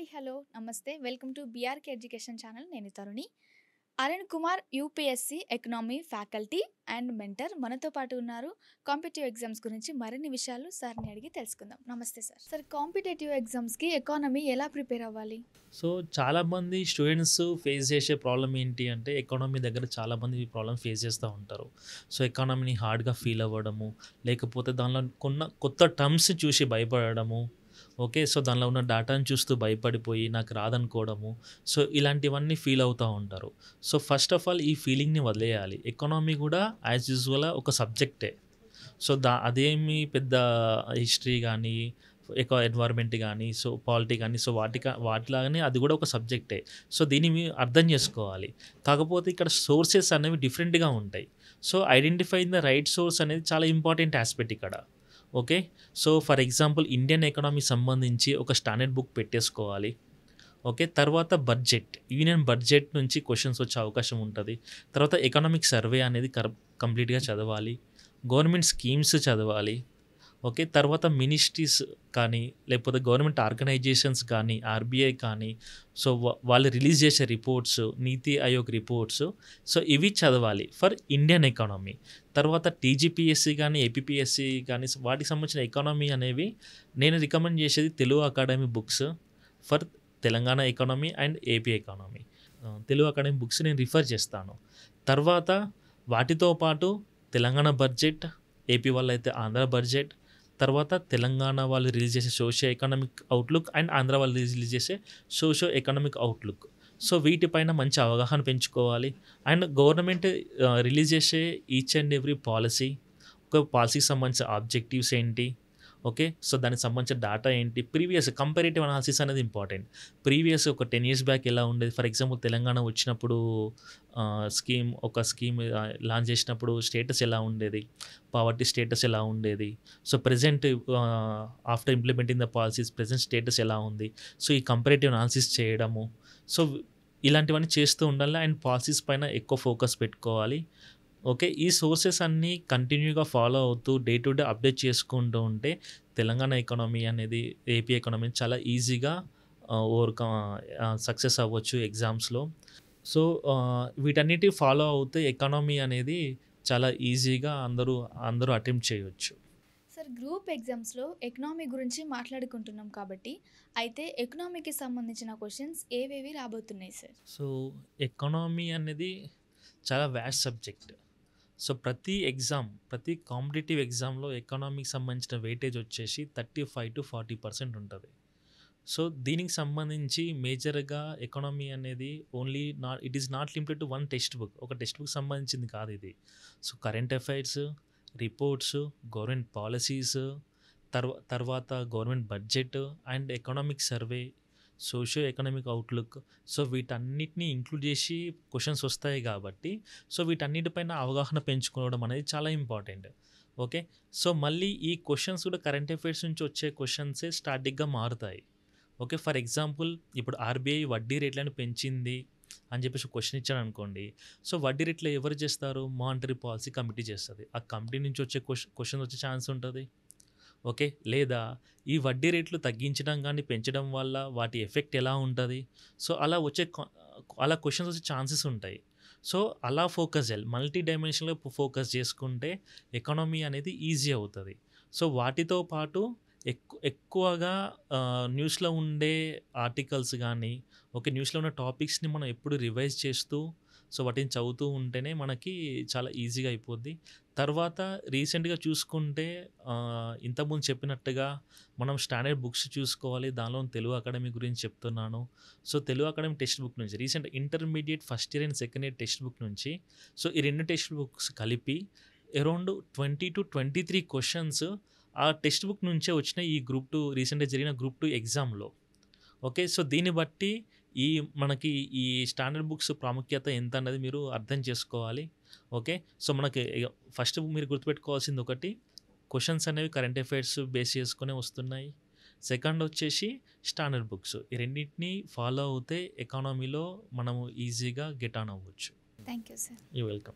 Hi, hello, నమస్తే. Welcome to BRK education channel. నేను Taruni. Arun Kumar UPSC economy faculty and mentor మనతో పాటు ఉన్నారు. కాంపిటేటివ్ ఎగ్జామ్స్ గురించి మరిన్ని విషయాలు సార్ని అడిగి తెలుసుకుందాం. నమస్తే సార్. సార్, కాంపిటేటివ్ ఎగ్జామ్స్కి ఎకానమీ ఎలా ప్రిపేర్ అవ్వాలి? సో చాలామంది స్టూడెంట్స్ ఫేస్ చేసే ప్రాబ్లం ఏంటి అంటే ఎకానమీ దగ్గర చాలామంది ఈ ప్రాబ్లం ఫేస్ చేస్తూ ఉంటారు. సో ఎకానమీని హార్డ్గా ఫీల్ అవ్వడము, లేకపోతే దానిలో కొత్త టర్మ్స్ చూసి భయపడము. ఓకే, సో దానిలో ఉన్న డేటాను చూస్తూ భయపడిపోయి నాకు రాదనుకోవడము. సో ఇలాంటివన్నీ ఫీల్ అవుతూ ఉంటారు. సో ఫస్ట్ ఆఫ్ ఆల్ ఈ ఫీలింగ్ని వదిలేయాలి. ఎకానమీ కూడా యాజ్ యూజువల్ ఒక సబ్జెక్టే. సో అదేమి పెద్ద హిస్టరీ కానీ ఎన్వైర్మెంట్ కానీ సో పాలిటీ కానీ సో వాటిలాగానే అది కూడా ఒక సబ్జెక్టే. సో దీన్ని మీరు అర్థం చేసుకోవాలి. కాకపోతే ఇక్కడ సోర్సెస్ అనేవి డిఫరెంట్గా ఉంటాయి. So identify the right source అనేది చాలా ఇంపార్టెంట్ ఆస్పెక్ట్ ఇక్కడ. Okay, so for example Indian economy సంబంధించి ఒక స్టాండర్డ్ బుక్ పెట్టేసుకోవాలి. ఓకే, తర్వాత బడ్జెట్, యూనియన్ బడ్జెట్ నుంచి క్వశ్చన్స్ వచ్చే అవకాశం ఉంటుంది. తర్వాత ఎకనామిక్ సర్వే అనేది కంప్లీట్గా చదవాలి. గవర్నమెంట్ స్కీమ్స్ చదవాలి. ఓకే, తర్వాత మినిస్ట్రీస్ కానీ లేకపోతే గవర్నమెంట్ ఆర్గనైజేషన్స్ కానీ ఆర్బీఐ కానీ సో వాళ్ళు రిలీజ్ చేసే రిపోర్ట్స్, నీతి ఆయోగ్ రిపోర్ట్స్, సో ఇవి చదవాలి ఫర్ ఇండియన్ ఎకానమీ. తర్వాత టీజీపీఎస్సీ కానీ ఏపీపీఎస్సీ కానీ వాటికి సంబంధించిన ఎకానమీ అనేవి నేను రికమెండ్ చేసేది Telugu academy books for Telangana economy and AP economy. Telugu academy books నేను రిఫర్ చేస్తాను. తర్వాత వాటితో పాటు తెలంగాణ బడ్జెట్, ఏపీ వాళ్ళు అయితే ఆంధ్ర బడ్జెట్, తర్వాత తెలంగాణ వాళ్ళు రిలీజ్ చేసే socio economic outlook and Andhra వాళ్ళు రిలీజ్ చేసే సోషియో ఎకనామిక్ అవుట్లుక్. సో వీటిపైన మంచి అవగాహన పెంచుకోవాలి. అండ్ గవర్నమెంట్ రిలీజ్ చేసే ఈచ్ అండ్ ఎవ్రీ పాలసీ, ఒక పాలసీకి సంబంధించిన ఆబ్జెక్టివ్స్ ఏంటి, ఓకే, సో దానికి సంబంధించిన డేటా ఏంటి, ప్రీవియస్ కంపారిటివ్ అనాలిసిస్ అనేది ఇంపార్టెంట్. ప్రీవియస్ ఒక 10 years బ్యాక్ ఎలా ఉండేది, ఫర్ ఎగ్జాంపుల్ తెలంగాణ వచ్చినప్పుడు స్కీమ్ లాంచ్ చేసినప్పుడు స్టేటస్ ఎలా ఉండేది, పావర్టీ స్టేటస్ ఎలా ఉండేది, so present after implementing the policies present status ఎలా ఉంది. సో ఈ కంపారిటివ్ అనాలిసిస్ చేయడము, సో ఇలాంటివన్నీ చేస్తూ ఉండాలి. అండ్ పాలసీస్ పైన ఎక్కువ ఫోకస్ పెట్టుకోవాలి. ఓకే, ఈ సోర్సెస్ అన్నీ కంటిన్యూగా ఫాలో అవుతూ డే టు డే అప్డేట్ చేసుకుంటూ ఉంటే తెలంగాణ ఎకానమీ అనేది ఏపీ ఎకానమీ చాలా ఈజీగా సక్సెస్ అవ్వచ్చు ఎగ్జామ్స్లో. సో వీటన్నిటి ఫాలో అవుతే ఎకానమీ అనేది చాలా ఈజీగా అందరూ అటెంప్ట్ చేయవచ్చు. సార్, గ్రూప్ ఎగ్జామ్స్లో ఎకనామీ గురించి మాట్లాడుకుంటున్నాం కాబట్టి అయితే ఎకనామీకి సంబంధించిన క్వశ్చన్స్ ఏవేవి రాబోతున్నాయి సార్? సో ఎకానమీ అనేది చాలా వ్యాస్ట్ సబ్జెక్ట్. సో ప్రతి కాంపిటేటివ్ ఎగ్జామ్లో ఎకనామీకి సంబంధించిన వెయిటేజ్ వచ్చేసి 35 to 40% ఉంటుంది. సో దీనికి సంబంధించి మేజర్గా ఎకానమీ అనేది it is not limited to one text book. ఒక టెక్స్ట్ బుక్ సంబంధించింది కాదు ఇది. So current affairs, reports, government policies, తర్వాత government budget and economic survey, socio economic outlook, so వీటన్నిటిని ఇంక్లూడ్ చేసి క్వశ్చన్స్ వస్తాయి కాబట్టి సో వీటన్నిటిపైన అవగాహన పెంచుకోవడం అనేది చాలా ఇంపార్టెంట్. ఓకే, సో మళ్ళీ ఈ క్వశ్చన్స్ కూడా కరెంట్ అఫైర్స్ నుంచి వచ్చే క్వశ్చన్సే స్టాటిక్గా మారుతాయి. ఓకే, ఫర్ ఎగ్జాంపుల్ ఇప్పుడు ఆర్బీఐ వడ్డీ రేట్లను పెంచింది అని చెప్పేసి క్వశ్చన్ ఇచ్చాను అనుకోండి. సో వడ్డీ రేట్లు ఎవరు చేస్తారు, మానిటరీ పాలసీ కమిటీ చేస్తుంది. ఆ కమిటీ నుంచి వచ్చే క్వశ్చన్ వచ్చే ఛాన్స్ ఉంటుంది. ఓకే, లేదా ఈ వడ్డీ రేట్లు తగ్గించడం కానీ పెంచడం వల్ల వాటి ఎఫెక్ట్ ఎలా ఉంటుంది, సో అలా క్వశ్చన్స్ వచ్చే ఛాన్సెస్ ఉంటాయి. సో అలా ఫోకస్ చేయాలి, మల్టీ డైమెన్షన్లో ఫోకస్ చేసుకుంటే ఎకానమీ అనేది ఈజీ అవుతుంది. సో వాటితో పాటు ఎక్కువగా న్యూస్లో ఉండే ఆర్టికల్స్ కానీ న్యూస్లో ఉన్న టాపిక్స్ని మనం ఎప్పుడు రివైజ్ చేస్తూ సో వాటిని చదువుతూ ఉంటేనే మనకి చాలా ఈజీగా అయిపోద్ది. తర్వాత రీసెంట్గా చూసుకుంటే ఇంతకుముందు చెప్పినట్టుగా మనం స్టాండర్డ్ బుక్స్ చూసుకోవాలి. దానిలో తెలుగు అకాడమీ గురించి చెప్తున్నాను. So Telugu academy text book నుంచి recent intermediate first year and second year text book నుంచి సో ఈ 2 టెక్స్ట్ బుక్స్ కలిపి అరౌండ్ 20 to 23 క్వశ్చన్స్ ఆ టెక్స్ట్ బుక్ నుంచే వచ్చినాయి ఈ గ్రూప్ 2 రీసెంట్గా జరిగిన గ్రూప్ 2 ఎగ్జామ్లో. ఓకే, సో దీన్ని బట్టి మనకి ఈ స్టాండర్డ్ బుక్స్ ప్రాముఖ్యత ఎంత అన్నది మీరు అర్థం చేసుకోవాలి. ఓకే, సో మనకి ఫస్ట్ మీరు గుర్తుపెట్టుకోవాల్సింది ఒకటి, క్వశ్చన్స్ అనేవి కరెంట్ అఫైర్స్ బేస్ చేసుకునే వస్తున్నాయి. సెకండ్ వచ్చేసి స్టాండర్డ్ బుక్స్. ఈ రెండింటిని ఫాలో అవుతే ఎకానమీలో మనము ఈజీగా గెట్ ఆన్ అవ్వచ్చు. Thank you sir. You welcome.